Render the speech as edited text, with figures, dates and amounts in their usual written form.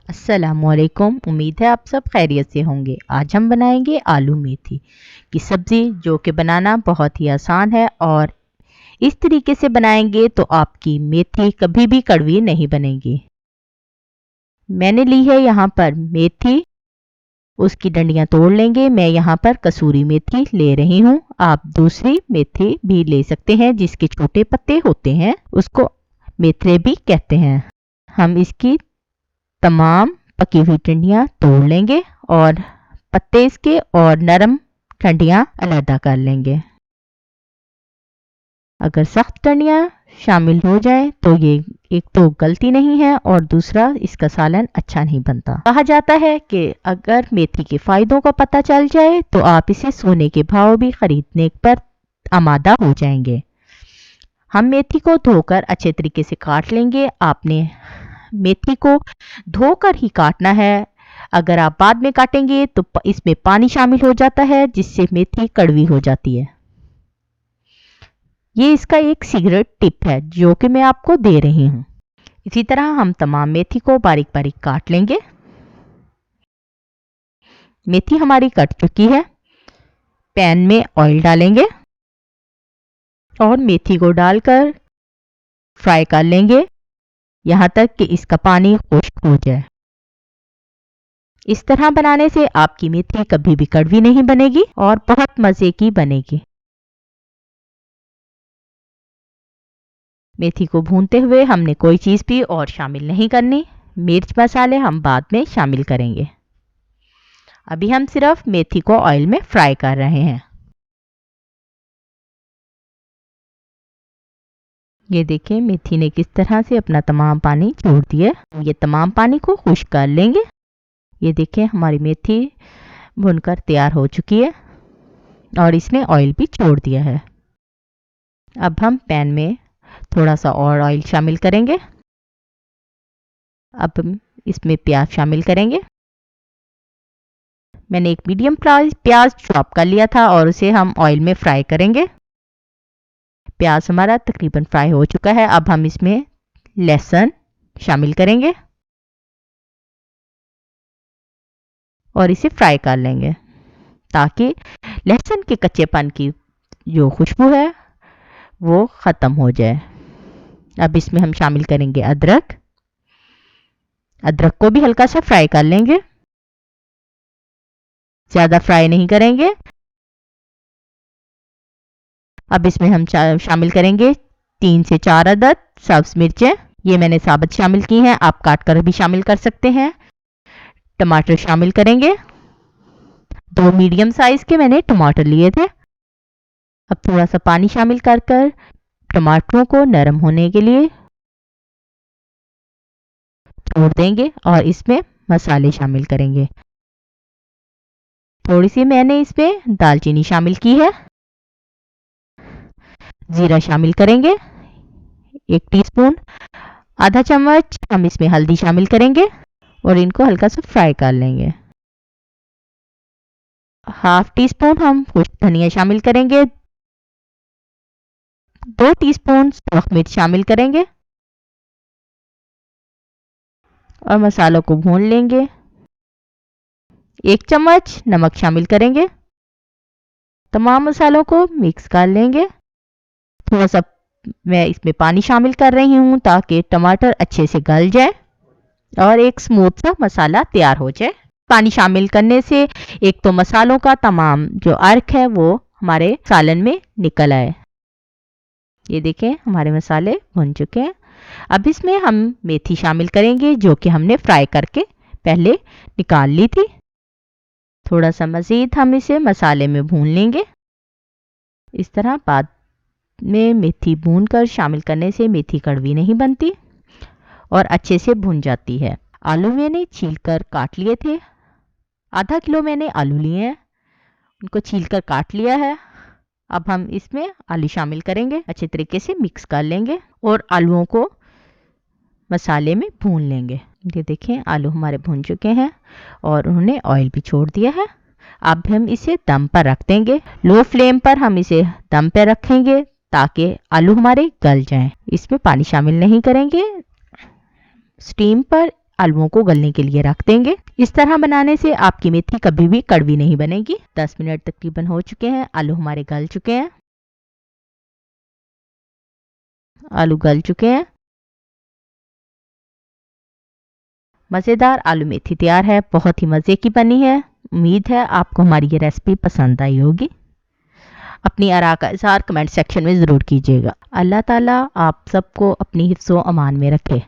अस्सलामुअलैकुम। उम्मीद है आप सब खैरियत से होंगे। आज हम बनाएंगे आलू मेथी की सब्ज़ी, जो कि बनाना बहुत ही आसान है और इस तरीके से बनाएंगे तो आपकी मेथी कभी भी कड़वी नहीं बनेगी। मैंने ली है यहाँ पर मेथी, उसकी डंडियाँ तोड़ लेंगे। मैं यहाँ पर कसूरी मेथी ले रही हूँ। आप दूसरी मेथी भी ले सकते हैं जिसके छोटे पत्ते होते हैं, उसको मेथरे भी कहते हैं। हम इसकी तमाम पकी हुई डंडियाँ तोड़ लेंगे और पत्ते इसके और नरम डंडियाँ अलग कर लेंगे। अगर सख्त डंडियाँ शामिल हो जाए तो ये एक तो गलती नहीं है और दूसरा इसका सालन अच्छा नहीं बनता। कहा जाता है कि अगर मेथी के फायदों का पता चल जाए तो आप इसे सोने के भाव भी खरीदने पर आमादा हो जाएंगे। हम मेथी को धोकर अच्छे तरीके से काट लेंगे। आपने मेथी को धोकर ही काटना है। अगर आप बाद में काटेंगे तो इसमें पानी शामिल हो जाता है जिससे मेथी कड़वी हो जाती है। ये इसका एक सीक्रेट टिप है जो कि मैं आपको दे रही हूँ। इसी तरह हम तमाम मेथी को बारीक बारीक काट लेंगे। मेथी हमारी कट चुकी है। पैन में ऑयल डालेंगे और मेथी को डालकर फ्राई कर लेंगे यहाँ तक कि इसका पानी खुश्क हो जाए। इस तरह बनाने से आपकी मेथी कभी भी कड़वी नहीं बनेगी और बहुत मज़े की बनेगी। मेथी को भूनते हुए हमने कोई चीज़ भी और शामिल नहीं करनी। मिर्च मसाले हम बाद में शामिल करेंगे। अभी हम सिर्फ मेथी को ऑयल में फ्राई कर रहे हैं। ये देखें मेथी ने किस तरह से अपना तमाम पानी छोड़ दिया। ये तमाम पानी को खुश्क कर लेंगे। ये देखें हमारी मेथी भुनकर तैयार हो चुकी है और इसने ऑयल भी छोड़ दिया है। अब हम पैन में थोड़ा सा और ऑयल शामिल करेंगे। अब हम इसमें प्याज शामिल करेंगे। मैंने एक मीडियम प्याज चॉप कर लिया था और उसे हम ऑयल में फ्राई करेंगे। प्याज हमारा तकरीबन फ्राई हो चुका है। अब हम इसमें लहसुन शामिल करेंगे और इसे फ्राई कर लेंगे ताकि लहसुन के कच्चेपन की जो खुशबू है वो ख़त्म हो जाए। अब इसमें हम शामिल करेंगे अदरक। अदरक को भी हल्का सा फ्राई कर लेंगे, ज़्यादा फ्राई नहीं करेंगे। अब इसमें हम शामिल करेंगे 3 से 4 अदद सब्ज मिर्चें। ये मैंने साबुत शामिल की हैं, आप काट कर भी शामिल कर सकते हैं। टमाटर शामिल करेंगे। 2 मीडियम साइज के मैंने टमाटर लिए थे। अब थोड़ा सा पानी शामिल कर टमाटरों को नरम होने के लिए छोड़ देंगे और इसमें मसाले शामिल करेंगे। थोड़ी सी मैंने इसमें दालचीनी शामिल की है। जीरा शामिल करेंगे 1 टीस्पून। आधा चम्मच हम इसमें हल्दी शामिल करेंगे और इनको हल्का सा फ्राई कर लेंगे। हाफ टी स्पून हम खुश्क धनिया शामिल करेंगे। 2 टीस्पून सूखी मिर्च शामिल करेंगे और मसालों को भून लेंगे। 1 चम्मच नमक शामिल करेंगे। तमाम मसालों को मिक्स कर लेंगे। थोड़ा सा मैं इसमें पानी शामिल कर रही हूँ ताकि टमाटर अच्छे से गल जाए और एक स्मूथ सा मसाला तैयार हो जाए। पानी शामिल करने से एक तो मसालों का तमाम जो अर्क है वो हमारे सालन में निकल आए। ये देखें हमारे मसाले भुन चुके हैं। अब इसमें हम मेथी शामिल करेंगे जो कि हमने फ्राई करके पहले निकाल ली थी। थोड़ा सा मज़ीद हम इसे मसाले में भून लेंगे। इस तरह बाद में मेथी भून कर शामिल करने से मेथी कड़वी नहीं बनती और अच्छे से भुन जाती है। आलू मैंने छीलकर काट लिए थे। आधा किलो मैंने आलू लिए हैं, उनको छीलकर काट लिया है। अब हम इसमें आलू शामिल करेंगे, अच्छे तरीके से मिक्स कर लेंगे और आलूओं को मसाले में भून लेंगे। ये देखें आलू हमारे भून चुके हैं और उन्होंने ऑयल भी छोड़ दिया है। अब हम इसे दम पर रख देंगे। लो फ्लेम पर हम इसे दम पर रखेंगे ताकि आलू हमारे गल जाएं। इसमें पानी शामिल नहीं करेंगे। स्टीम पर आलूओं को गलने के लिए रख देंगे। इस तरह बनाने से आपकी मेथी कभी भी कड़वी नहीं बनेगी। 10 मिनट तकरीबन हो चुके हैं, आलू हमारे गल चुके हैं। आलू गल चुके हैं। मज़ेदार आलू मेथी तैयार है, बहुत ही मज़े की बनी है। उम्मीद है आपको हमारी ये रेसिपी पसंद आई होगी। अपनी आरा का इज़हार कमेंट सेक्शन में ज़रूर कीजिएगा। अल्लाह ताला आप सबको अपनी हिफ्ज़ो अमान में रखे।